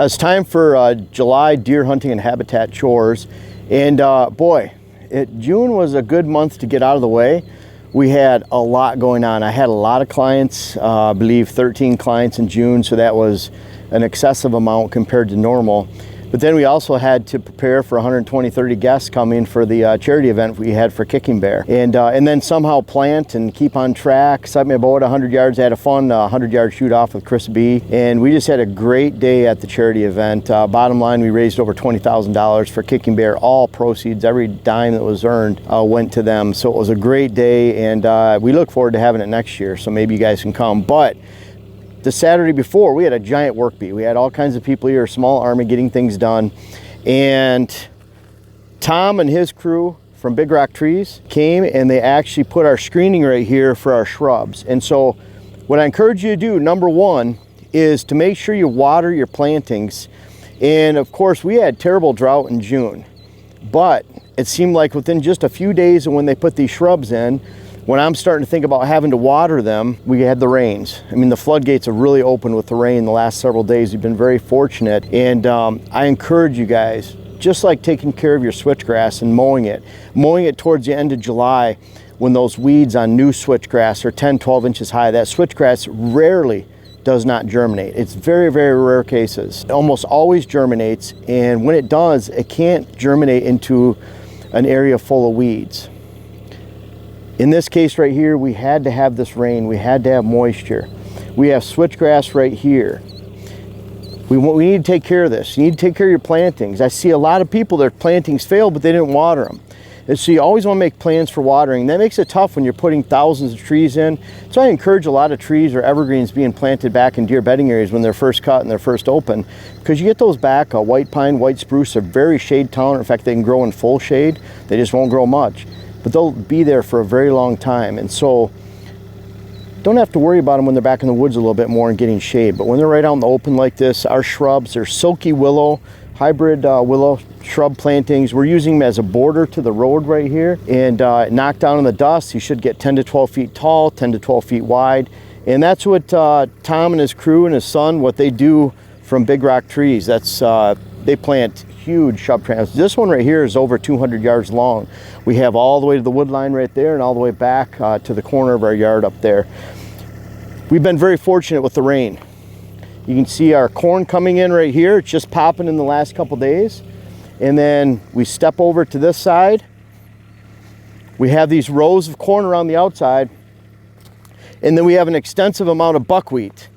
It's time for July deer hunting and habitat chores, and boy, June was a good month to get out of the way. We had a lot going on. I had a lot of clients, I believe 13 clients in June, so that was an excessive amount compared to normal. But then we also had to prepare for 120-30 guests coming for the charity event we had for Kicking Bear. And then somehow plant and keep on track, set my bow at 100 yards. I had a fun 100-yard shoot off with Chris B. And we just had a great day at the charity event. Bottom line, we raised over $20,000 for Kicking Bear. All proceeds, every dime that was earned went to them. So it was a great day, and we look forward to having it next year. So maybe you guys can come. But the Saturday before, we had a giant work bee. We had all kinds of people here, a small army getting things done. And Tom and his crew from Big Rock Trees came and they actually put our screening right here for our shrubs. And so what I encourage you to do, number one, is to make sure you water your plantings. And of course, we had terrible drought in June, but it seemed like within just a few days of when they put these shrubs in, when I'm starting to think about having to water them, we had the rains. I mean, the floodgates have really opened with the rain the last several days. We've been very fortunate. And I encourage you guys, just like taking care of your switchgrass and mowing it towards the end of July when those weeds on new switchgrass are 10, 12 inches high. That switchgrass rarely does not germinate. It's very, very rare cases. It almost always germinates. And when it does, it can't germinate into an area full of weeds. In this case right here, we had to have this rain. We had to have moisture. We have switchgrass right here. We need to take care of this. You need to take care of your plantings. I see a lot of people, their plantings failed, but they didn't water them. And so you always want to make plans for watering. That makes it tough when you're putting thousands of trees in. So I encourage a lot of trees or evergreens being planted back in deer bedding areas when they're first cut and they're first open, because you get those back. White pine, white spruce are very shade tolerant. In fact, they can grow in full shade. They just won't grow much, but they'll be there for a very long time. And so don't have to worry about them when they're back in the woods a little bit more and getting shade. But when they're right out in the open like this, our shrubs are silky willow, hybrid willow shrub plantings. We're using them as a border to the road right here. And knock down in the dust, you should get 10 to 12 feet tall, 10 to 12 feet wide. And that's what Tom and his crew and his son, what they do from Big Rock Trees. That's they plant huge shrub trams. This one right here is over 200 yards long. We have all the way to the wood line right there and all the way back to the corner of our yard up there. We've been very fortunate with the rain. You can see our corn coming in right here. It's just popping in the last couple days. And then we step over to this side. We have these rows of corn around the outside. And then we have an extensive amount of buckwheat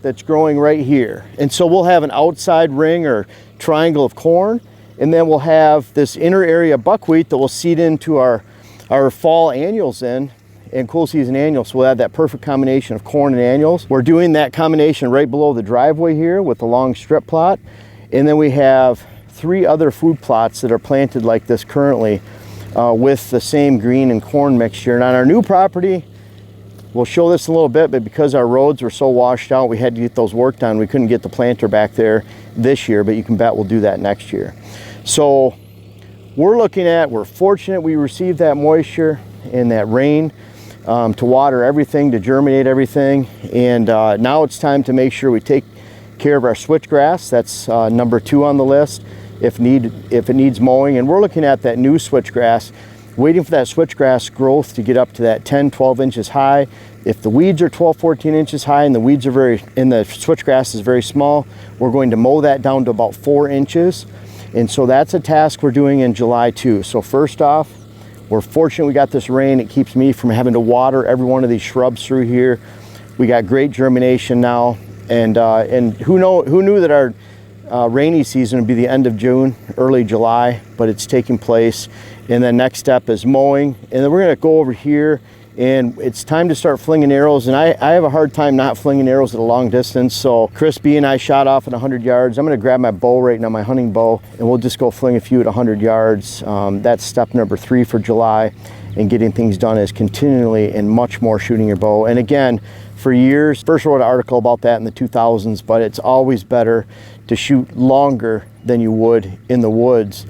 that's growing right here. And so we'll have an outside ring or triangle of corn, and then we'll have this inner area buckwheat that will seed into our fall annuals and cool season annuals. So we'll have that perfect combination of corn and annuals. We're doing that combination right below the driveway here with the long strip plot. And then we have 3 other food plots that are planted like this currently with the same green and corn mixture. And on our new property, we'll show this in a little bit, but because our roads were so washed out, we had to get those work done. We couldn't get the planter back there this year, but you can bet we'll do that next year. So we're fortunate we received that moisture and that rain to water everything, to germinate everything. And now it's time to make sure we take care of our switchgrass. That's number 2 on the list if it needs mowing. And we're looking at that new switchgrass, waiting for that switchgrass growth to get up to that 10, 12 inches high. If the weeds are 12, 14 inches high and the switchgrass is very small, we're going to mow that down to about 4 inches. And so that's a task we're doing in July too. So first off, we're fortunate we got this rain. It keeps me from having to water every one of these shrubs through here. We got great germination now. And who knew that our rainy season would be the end of June, early July, but it's taking place. And then next step is mowing. And then we're gonna go over here and it's time to start flinging arrows. And I have a hard time not flinging arrows at a long distance. So Chris B and I shot off at 100 yards. I'm gonna grab my bow right now, my hunting bow, and we'll just go fling a few at 100 yards. That's step number 3 for July. And getting things done is continually and much more shooting your bow. And again, for years, first wrote an article about that in the 2000s, but it's always better to shoot longer than you would in the woods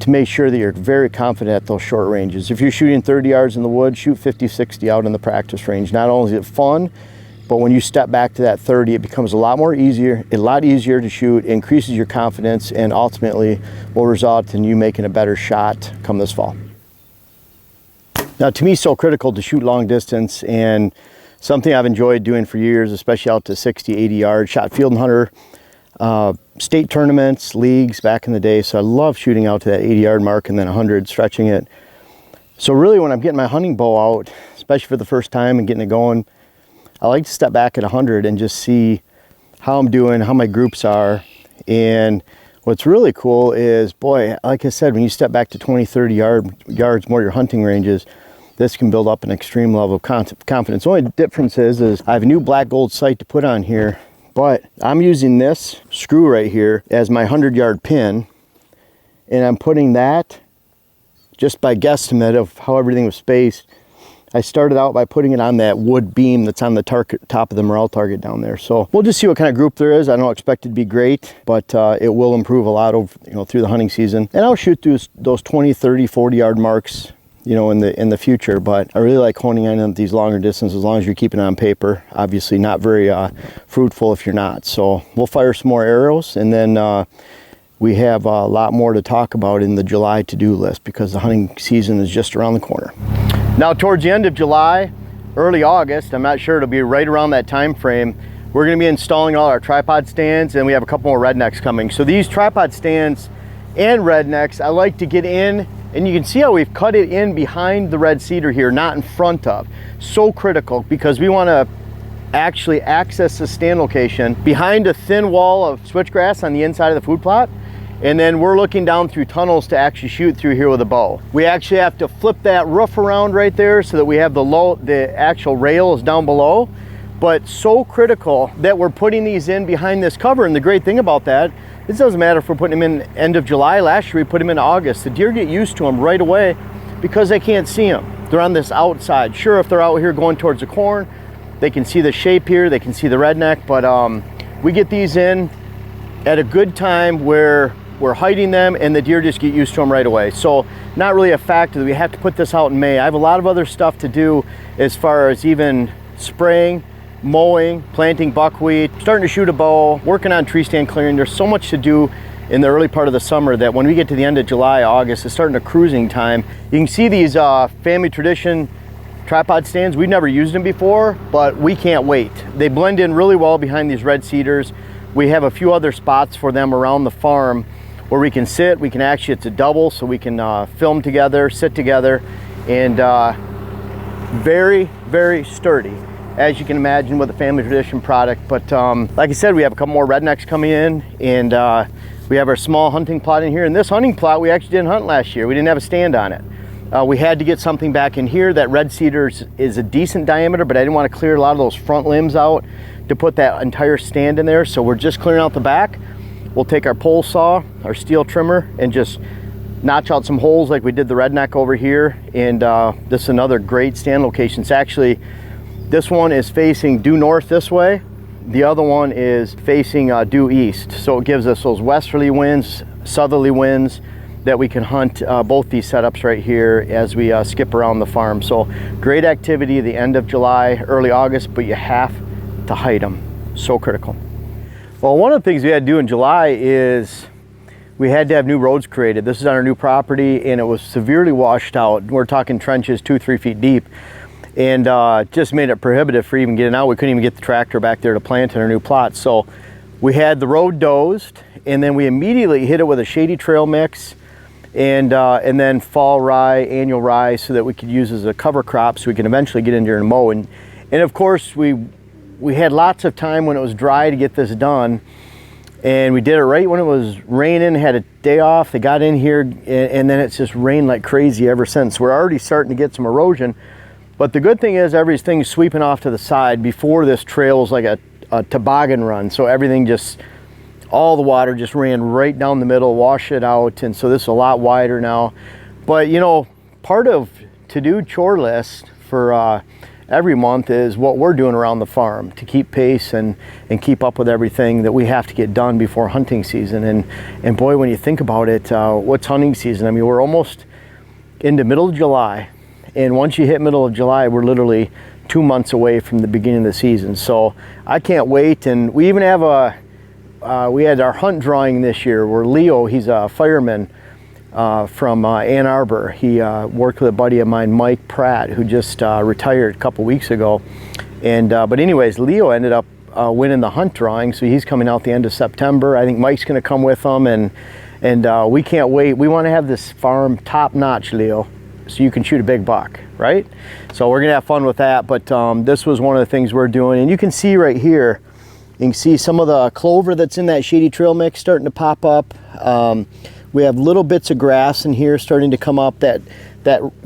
to make sure that you're very confident at those short ranges. If you're shooting 30 yards in the woods, shoot 50, 60 out in the practice range. Not only is it fun, but when you step back to that 30, it becomes a lot easier to shoot, increases your confidence, and ultimately will result in you making a better shot come this fall. Now, to me, it's so critical to shoot long distance, and something I've enjoyed doing for years, especially out to 60, 80 yards. Shot field and hunter, state tournaments, leagues back in the day. So I love shooting out to that 80-yard mark and then 100, stretching it. So really, when I'm getting my hunting bow out, especially for the first time and getting it going, I like to step back at 100 and just see how I'm doing, how my groups are. And what's really cool is, boy, like I said, when you step back to 20, 30 yards more your hunting ranges, this can build up an extreme level of confidence. The only difference is I have a new black gold sight to put on here, but I'm using this screw right here as my 100-yard pin, and I'm putting that just by guesstimate of how everything was spaced. I started out by putting it on that wood beam that's on the top of the morel target down there. So we'll just see what kind of group there is. I don't expect it to be great, but it will improve a lot over, through the hunting season. And I'll shoot those 20, 30, 40-yard marks, in the future. But I really like honing in on these longer distances as long as you're keeping it on paper. Obviously not very fruitful if you're not. So we'll fire some more arrows, and then we have a lot more to talk about in the July to-do list because the hunting season is just around the corner. Now, towards the end of July, early August, I'm not sure, it'll be right around that time frame, we're going to be installing all our tripod stands, and we have a couple more rednecks coming. So these tripod stands and rednecks, I like to get in, and you can see how we've cut it in behind the red cedar here, not in front of. So critical, because we want to actually access the stand location behind a thin wall of switchgrass on the inside of the food plot. And then we're looking down through tunnels to actually shoot through here with a bow. We actually have to flip that roof around right there so that we have the actual rail is down below. But so critical that we're putting these in behind this cover. And the great thing about that, this doesn't matter if we're putting them in end of July. Last year we put them in August. The deer get used to them right away because they can't see them. They're on this outside. Sure, if they're out here going towards the corn, they can see the shape here, they can see the redneck, but we get these in at a good time where we're hiding them and the deer just get used to them right away. So not really a factor that we have to put this out in May. I have a lot of other stuff to do as far as even spraying, mowing, planting buckwheat, starting to shoot a bow, working on tree stand clearing. There's so much to do in the early part of the summer that when we get to the end of July, August, it's starting to cruising time. You can see these family tradition tripod stands. We've never used them before, but we can't wait. They blend in really well behind these red cedars. We have a few other spots for them around the farm where we can sit. We can actually, it's a double, so we can film together, sit together, and very, very sturdy, as you can imagine with a family tradition product. But like I said, we have a couple more rednecks coming in, and we have our small hunting plot in here. And this hunting plot, we actually didn't hunt last year. We didn't have a stand on it. We had to get something back in here. That red cedar is a decent diameter, but I didn't want to clear a lot of those front limbs out to put that entire stand in there. So we're just clearing out the back. We'll take our pole saw, our steel trimmer, and just notch out some holes like we did the redneck over here. And this is another great stand location. It's actually, this one is facing due north this way. The other one is facing due east. So it gives us those westerly winds, southerly winds that we can hunt both these setups right here as we skip around the farm. So great activity at the end of July, early August, but you have to hide them. So critical. Well, one of the things we had to do in July is we had to have new roads created. This is on our new property, and it was severely washed out. We're talking trenches 2-3 feet deep, and just made it prohibitive for even getting out. We couldn't even get the tractor back there to plant in our new plot. So we had the road dozed, and then we immediately hit it with a shady trail mix and then fall rye, annual rye, so that we could use as a cover crop so we can eventually get in there and mow. And of course, we had lots of time when it was dry to get this done, and we did it right when it was raining, had a day off. They got in here, and then it's just rained like crazy ever since. We're already starting to get some erosion, but the good thing is everything's sweeping off to the side. Before, this trail was like a toboggan run, so everything just, all the water just ran right down the middle, washed it out, and so this is a lot wider now. But part of to-do chore list for every month is what we're doing around the farm to keep pace and keep up with everything that we have to get done before hunting season. And boy, when you think about it, what's hunting season? I mean, we're almost into middle of July, and once you hit middle of July, we're literally 2 months away from the beginning of the season. So I can't wait. And we even have we had our hunt drawing this year where Leo, he's a fireman from Ann Arbor. He worked with a buddy of mine, Mike Pratt, who just retired a couple weeks ago. And but anyways, Leo ended up winning the hunt drawing, so he's coming out the end of September. I think Mike's going to come with them, and we can't wait. We want to have this farm top notch, Leo, so you can shoot a big buck, right? So we're gonna have fun with that. But this was one of the things we're doing, and you can see right here, you can see some of the clover that's in that shady trail mix starting to pop up. We have little bits of grass in here starting to come up. That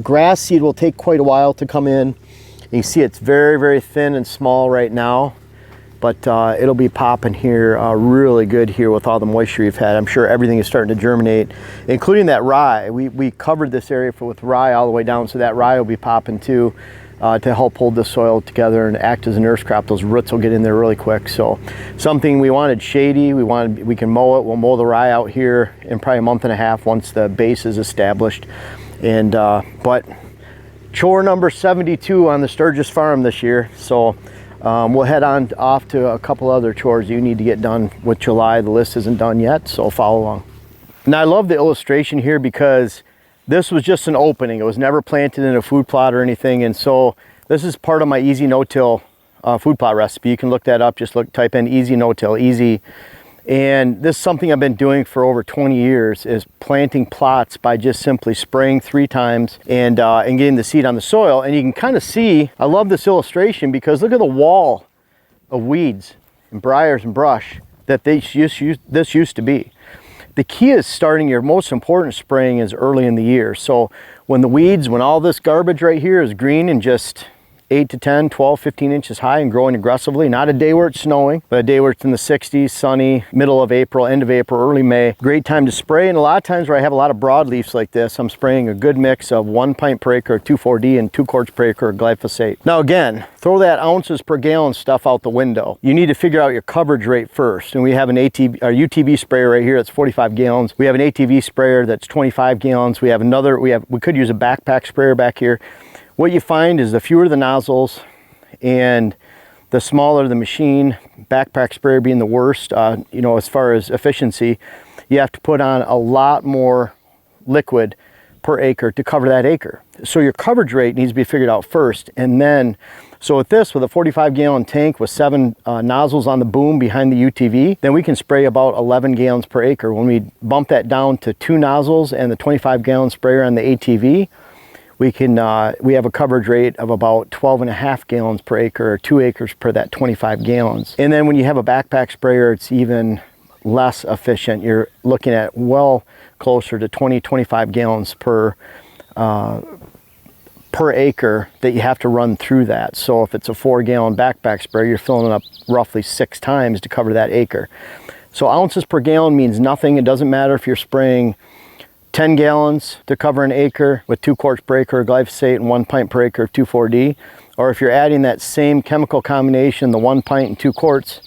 grass seed will take quite a while to come in. You see it's very, very thin and small right now, but it'll be popping here really good here with all the moisture we've had. I'm sure everything is starting to germinate, including that rye. We covered this area with rye all the way down, so that rye will be popping too to help hold the soil together and act as a nurse crop. Those roots will get in there really quick. So something we wanted shady, we can mow it. We'll mow the rye out here in probably a month and a half once the base is established. And but chore number 72 on the Sturgis farm this year. So we'll head on off to a couple other chores you need to get done with July. The list isn't done yet, so follow along. Now I love the illustration here because this was just an opening. It was never planted in a food plot or anything, and so this is part of my easy no-till food plot recipe. You can look that up. Just type in easy no-till, easy. And this is something I've been doing for over 20 years, is planting plots by just simply spraying 3 times and getting the seed on the soil. And you can kind of see, I love this illustration because look at the wall of weeds and briars and brush that this used to be. The key is starting your most important spraying is early in the year. So when all this garbage right here is green and just 8 to 10, 12, 15 inches high and growing aggressively. Not a day where it's snowing, but a day where it's in the 60s, sunny, middle of April, end of April, early May. Great time to spray. And a lot of times where I have a lot of broadleafs like this, I'm spraying a good mix of 1 pint per acre, 2,4-D, and 2 quarts per acre of glyphosate. Now again, throw that ounces per gallon stuff out the window. You need to figure out your coverage rate first. And we have an UTV sprayer right here that's 45 gallons. We have an ATV sprayer that's 25 gallons. We could use a backpack sprayer back here. What you find is the fewer the nozzles and the smaller the machine, backpack sprayer being the worst, as far as efficiency, you have to put on a lot more liquid per acre to cover that acre. So your coverage rate needs to be figured out first. And then, so with a 45-gallon tank with 7 nozzles on the boom behind the UTV, then we can spray about 11 gallons per acre. When we bump that down to 2 nozzles and the 25-gallon sprayer on the ATV, we have a coverage rate of about 12.5 gallons per acre, or 2 acres per that 25 gallons. And then when you have a backpack sprayer, it's even less efficient. You're looking at well closer to 20-25 gallons per acre that you have to run through that. So if it's a 4-gallon backpack sprayer, you're filling it up roughly 6 times to cover that acre. So ounces per gallon means nothing. It doesn't matter if you're spraying 10 gallons to cover an acre with 2 quarts per acre of glyphosate and 1 pint per acre of 2,4-D, or if you're adding that same chemical combination, the 1 pint and 2 quarts,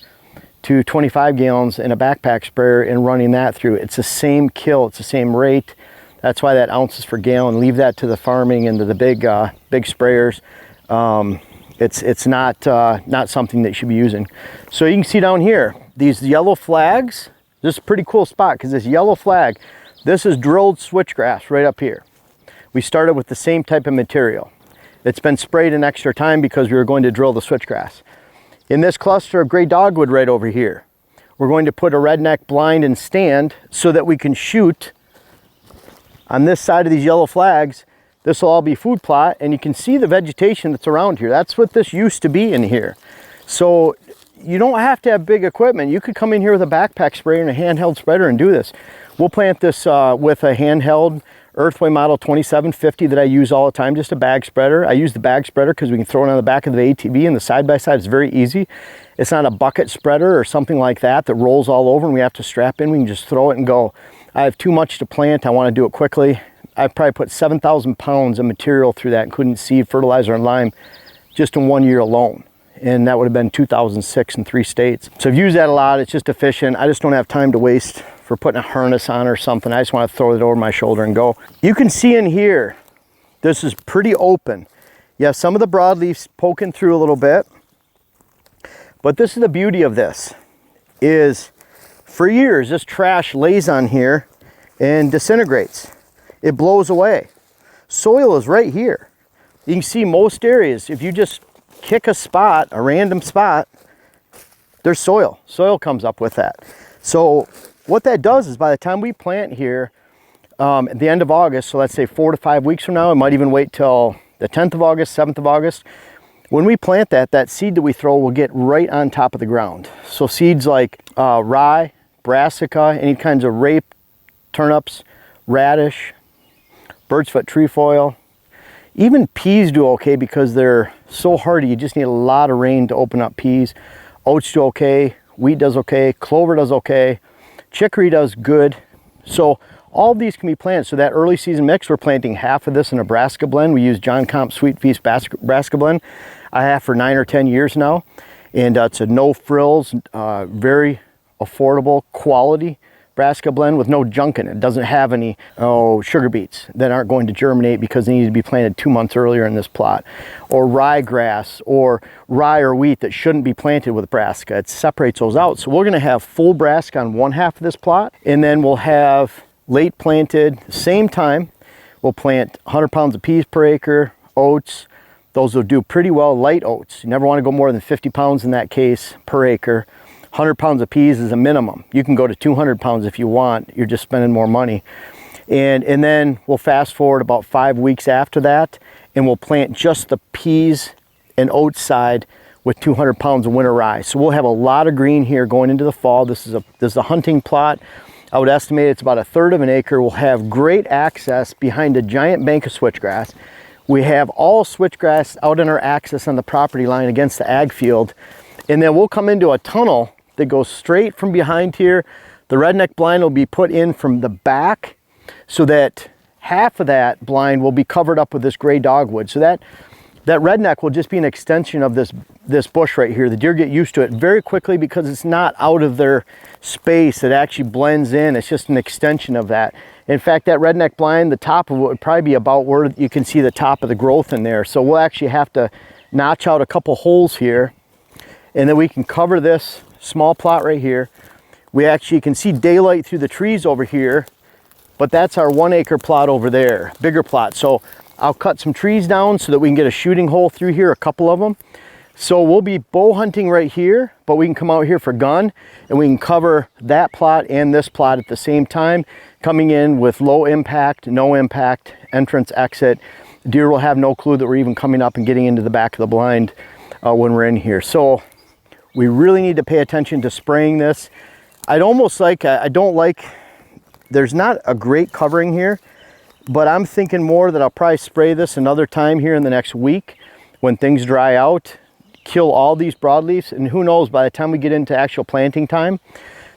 to 25 gallons in a backpack sprayer and running that through. It's the same kill, it's the same rate. That's why that ounces per gallon. Leave that to the farming and to the big sprayers. It's not something that you should be using. So you can see down here, these yellow flags. This is a pretty cool spot because this yellow flag, this is drilled switchgrass right up here. We started with the same type of material. It's been sprayed an extra time because we were going to drill the switchgrass. In this cluster of gray dogwood right over here, we're going to put a redneck blind and stand so that we can shoot on this side of these yellow flags. This will all be food plot, and you can see the vegetation that's around here. That's what this used to be in here. So you don't have to have big equipment. You could come in here with a backpack sprayer and a handheld spreader and do this. We'll plant this with a handheld Earthway model 2750 that I use all the time, just a bag spreader. I use the bag spreader because we can throw it on the back of the ATV and the side-by-side is very easy. It's not a bucket spreader or something like that that rolls all over and we have to strap in. We can just throw it and go. I have too much to plant. I want to do it quickly. I probably put 7,000 pounds of material through that, including seed, fertilizer, and lime, just in 1 year alone. And that would have been 2006 in 3 states. So I've used that a lot. It's just efficient. I just don't have time to waste for putting a harness on or something. I just want to throw it over my shoulder and go. You can see in here, this is pretty open. You have some of the broadleafs poking through a little bit. But this is the beauty of this, is for years this trash lays on here and disintegrates. It blows away. Soil is right here. You can see most areas, if you just kick a spot, a random spot, there's soil. Soil comes up with that. So what that does is by the time we plant here at the end of August, so let's say 4 to 5 weeks from now, it might even wait till the 10th of August, 7th of August, when we plant that, that seed that we throw will get right on top of the ground. So seeds like rye, brassica, any kinds of rape, turnips, radish, bird's foot trefoil, even peas do okay because they're so hardy. You just need a lot of rain to open up peas. Oats do okay, wheat does okay, clover does okay, chicory does good. So all of these can be planted. So that early season mix, we're planting half of this in a brassica blend. We use John Comp Sweet Feast brassica blend. I have for 9 or 10 years now. And it's a no frills, very affordable quality brassica blend with no junk in it. It doesn't have any sugar beets that aren't going to germinate because they need to be planted 2 months earlier in this plot. Or ryegrass or rye or wheat that shouldn't be planted with brassica. It separates those out. So we're gonna have full brassica on one half of this plot, and then we'll have late planted, same time, we'll plant 100 pounds of peas per acre, oats. Those will do pretty well, light oats. You never want to go more than 50 pounds in that case per acre. 100 pounds of peas is a minimum. You can go to 200 pounds if you want. You're just spending more money. And then we'll fast forward about 5 weeks after that, and we'll plant just the peas and oats side with 200 pounds of winter rye. So we'll have a lot of green here going into the fall. This is a hunting plot. I would estimate it's about 1/3 of an acre. We'll have great access behind a giant bank of switchgrass. We have all switchgrass out in our access on the property line against the ag field. And then we'll come into a tunnel that goes straight from behind here. The redneck blind will be put in from the back so that half of that blind will be covered up with this gray dogwood. So that redneck will just be an extension of this bush right here. The deer get used to it very quickly because it's not out of their space. It actually blends in. It's just an extension of that. In fact, that redneck blind, the top of it would probably be about where you can see the top of the growth in there. So we'll actually have to notch out a couple holes here, and then we can cover this small plot right here. We actually can see daylight through the trees over here, but that's our 1 acre plot over there, bigger plot. So I'll cut some trees down so that we can get a shooting hole through here, a couple of them. So we'll be bow hunting right here, but we can come out here for gun, and we can cover that plot and this plot at the same time, coming in with low impact, no impact, entrance, exit. Deer will have no clue that we're even coming up and getting into the back of the blind when we're in here. So we really need to pay attention to spraying this. I don't like, there's not a great covering here, but I'm thinking more that I'll probably spray this another time here in the next week when things dry out, kill all these broadleafs, and who knows, by the time we get into actual planting time,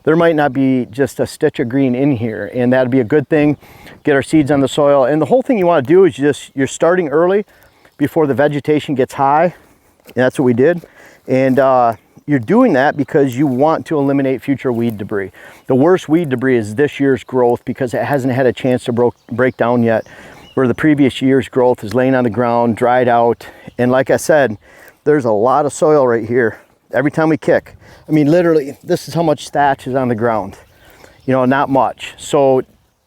there might not be just a stitch of green in here, and that'd be a good thing. Get our seeds on the soil, and the whole thing you want to do is you're starting early before the vegetation gets high, and that's what we did. And you're doing that because you want to eliminate future weed debris. The worst weed debris is this year's growth because it hasn't had a chance to break down yet, where the previous year's growth is laying on the ground, dried out. And like I said, there's a lot of soil right here every time we kick. I mean, literally, this is how much thatch is on the ground. You know, not much. So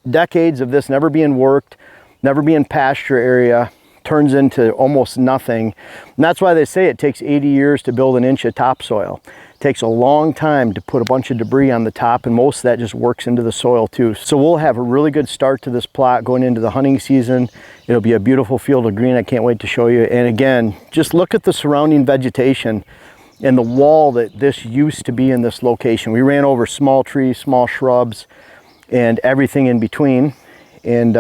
decades of this never being worked, never being pasture area, turns into almost nothing. And that's why they say it takes 80 years to build an inch of topsoil. It takes a long time to put a bunch of debris on the top, and most of that just works into the soil too. So we'll have a really good start to this plot going into the hunting season. It'll be a beautiful field of green. I can't wait to show you. And again, just look at the surrounding vegetation and the wall that this used to be in this location. We ran over small trees, small shrubs, and everything in between. And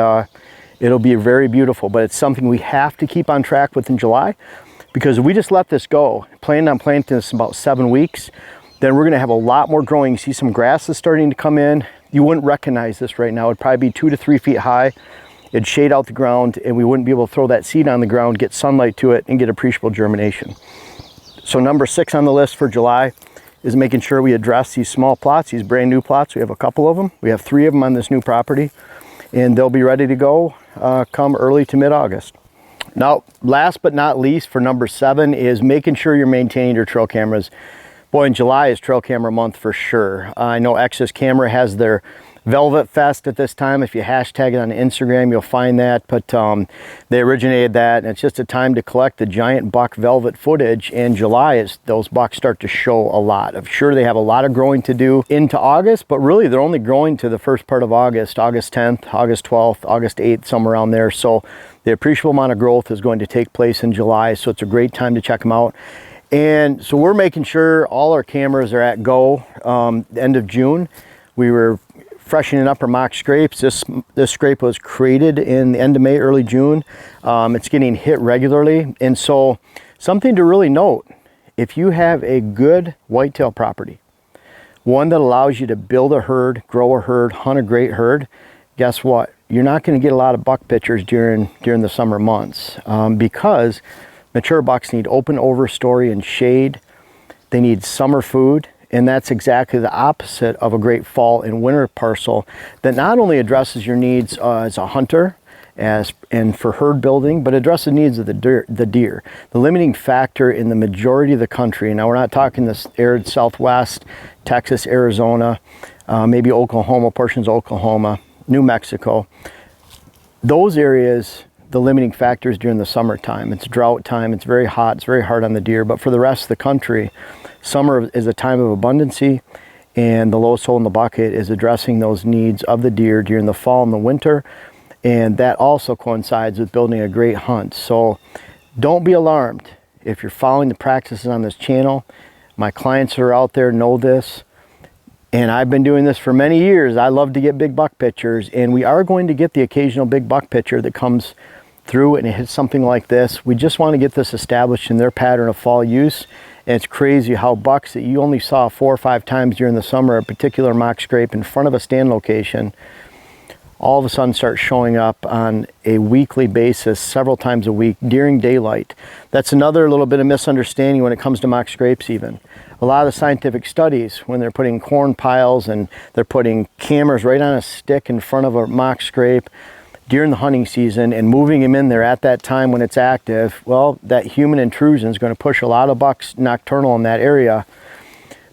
it'll be very beautiful, but it's something we have to keep on track with in July, because if we just let this go, planning on planting this in about 7 weeks, then we're gonna have a lot more growing. You see some grasses starting to come in. You wouldn't recognize this right now. It'd probably be 2 to 3 feet high. It'd shade out the ground, and we wouldn't be able to throw that seed on the ground, get sunlight to it, and get appreciable germination. So number 6 on the list for July is making sure we address these small plots, these brand new plots. We have a couple of them. We have 3 of them on this new property, and they'll be ready to go come early to mid-August. Now, last but not least, for number 7 is making sure you're maintaining your trail cameras. Boy, in July is trail camera month for sure. I know Access Camera has their Velvet Fest at this time. If you hashtag it on Instagram, you'll find that. But they originated that, and it's just a time to collect the giant buck velvet footage. And July is those bucks start to show a lot. I'm sure they have a lot of growing to do into August, but really they're only growing to the first part of August, August 10th, August 12th, August 8th, somewhere around there. So the appreciable amount of growth is going to take place in July. So it's a great time to check them out. And so we're making sure all our cameras are at go. End of June, we were freshening up our mock scrapes. This scrape was created in the end of May, early June. It's getting hit regularly. And so something to really note, if you have a good whitetail property, one that allows you to build a herd, grow a herd, hunt a great herd, guess what? You're not going to get a lot of buck pictures during the summer months because mature bucks need open overstory and shade. They need summer food, and that's exactly the opposite of a great fall and winter parcel that not only addresses your needs as a hunter and for herd building, but addresses the needs of the deer. The limiting factor in the majority of the country, now we're not talking this arid Southwest, Texas, Arizona, maybe Oklahoma, portions of Oklahoma, New Mexico, those areas, the limiting factors during the summertime. It's drought time, it's very hot, it's very hard on the deer, but for the rest of the country, summer is a time of abundancy, and the lowest hole in the bucket is addressing those needs of the deer during the fall and the winter, and that also coincides with building a great hunt. So don't be alarmed if you're following the practices on this channel. My clients who are out there know this, and I've been doing this for many years. I love to get big buck pictures, and we are going to get the occasional big buck picture that comes through and it hits something like this. We just want to get this established in their pattern of fall use. And it's crazy how bucks that you only saw 4 or 5 times during the summer, a particular mock scrape in front of a stand location, all of a sudden start showing up on a weekly basis, several times a week during daylight. That's another little bit of misunderstanding when it comes to mock scrapes even. A lot of the scientific studies, when they're putting corn piles and they're putting cameras right on a stick in front of a mock scrape during the hunting season and moving them in there at that time when it's active, well, that human intrusion is going to push a lot of bucks nocturnal in that area.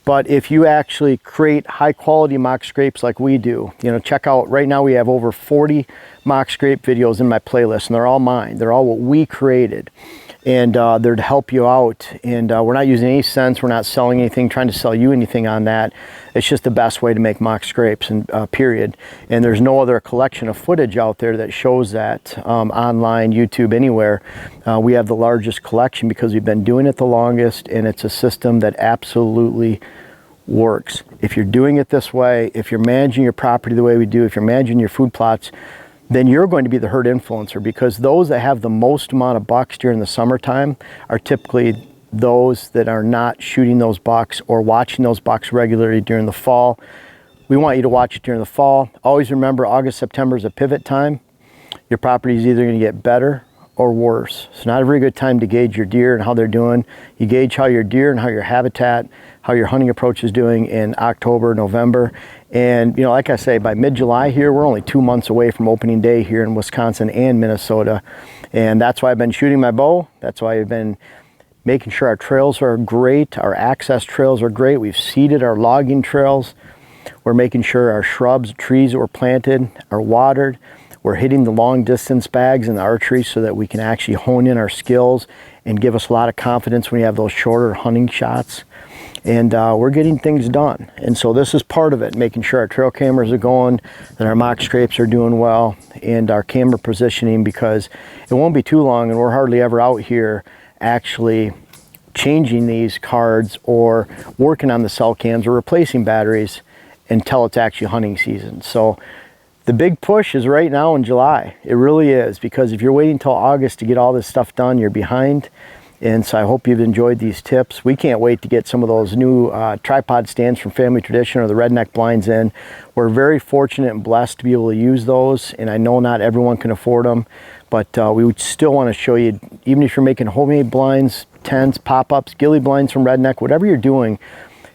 But if you actually create high quality mock scrapes like we do, check out, right now we have over 40 mock scrape videos in my playlist, and they're all mine. They're all what we created. And they're to help you out. And we're not using any cents. We're not selling anything, trying to sell you anything on that. It's just the best way to make mock scrapes, and period. And there's no other collection of footage out there that shows that online, YouTube, anywhere. We have the largest collection because we've been doing it the longest, and it's a system that absolutely works. If you're doing it this way, if you're managing your property the way we do, if you're managing your food plots, then you're going to be the herd influencer, because those that have the most amount of bucks during the summertime are typically those that are not shooting those bucks or watching those bucks regularly during the fall. We want you to watch it during the fall. Always remember, August, September is a pivot time. Your property is either going to get better or worse. It's not a very good time to gauge your deer and how they're doing. You gauge how your deer and how your habitat, how your hunting approach is doing in October, November. And like I say, by mid-July here, we're only 2 months away from opening day here in Wisconsin and Minnesota. And that's why I've been shooting my bow. That's why I've been making sure our trails are great. Our access trails are great. We've seeded our logging trails. We're making sure our shrubs, trees that were planted are watered. We're hitting the long distance bags in the archery so that we can actually hone in our skills and give us a lot of confidence when we have those shorter hunting shots. And we're getting things done. And so this is part of it, making sure our trail cameras are going, that our mock scrapes are doing well, and our camera positioning, because it won't be too long and we're hardly ever out here actually changing these cards or working on the cell cams or replacing batteries until it's actually hunting season. So the big push is right now in July. It really is, because if you're waiting until August to get all this stuff done, you're behind. And so I hope you've enjoyed these tips. We can't wait to get some of those new tripod stands from Family Tradition or the redneck blinds in. We're very fortunate and blessed to be able to use those, and I know not everyone can afford them, but we would still want to show you, even if you're making homemade blinds, tents, pop-ups, ghillie blinds from Redneck, whatever you're doing,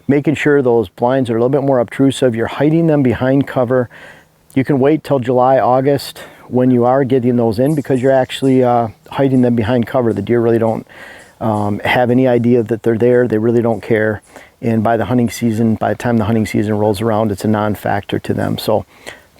making sure those blinds are a little bit more obtrusive. You're hiding them behind cover. You can wait till July, August when you are getting those in, because you're actually hiding them behind cover. The deer really don't have any idea that they're there. They really don't care. And by the time the hunting season rolls around, it's a non-factor to them. So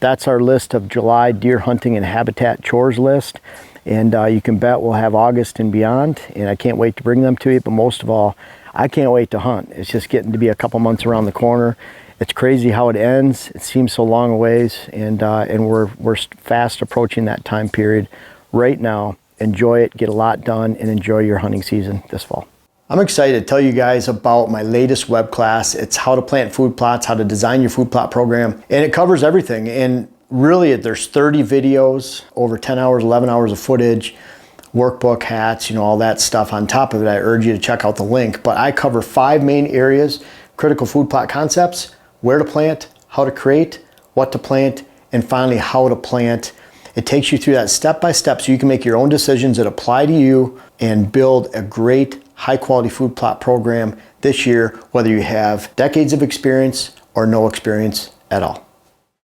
that's our list of July deer hunting and habitat chores list. And you can bet we'll have August and beyond. And I can't wait to bring them to you. But most of all, I can't wait to hunt. It's just getting to be a couple months around the corner. It's crazy how it ends. It seems so long a ways, and we're fast approaching that time period right now. Enjoy it, get a lot done, and enjoy your hunting season this fall. I'm excited to tell you guys about my latest web class. It's how to plant food plots, how to design your food plot program, and it covers everything. And really, there's 30 videos, over 10 hours, 11 hours of footage, workbook, hats, all that stuff. On top of it, I urge you to check out the link. But I cover 5 main areas: critical food plot concepts, where to plant, how to create, what to plant, and finally how to plant. It takes you through that step by step so you can make your own decisions that apply to you and build a great high quality food plot program this year, whether you have decades of experience or no experience at all.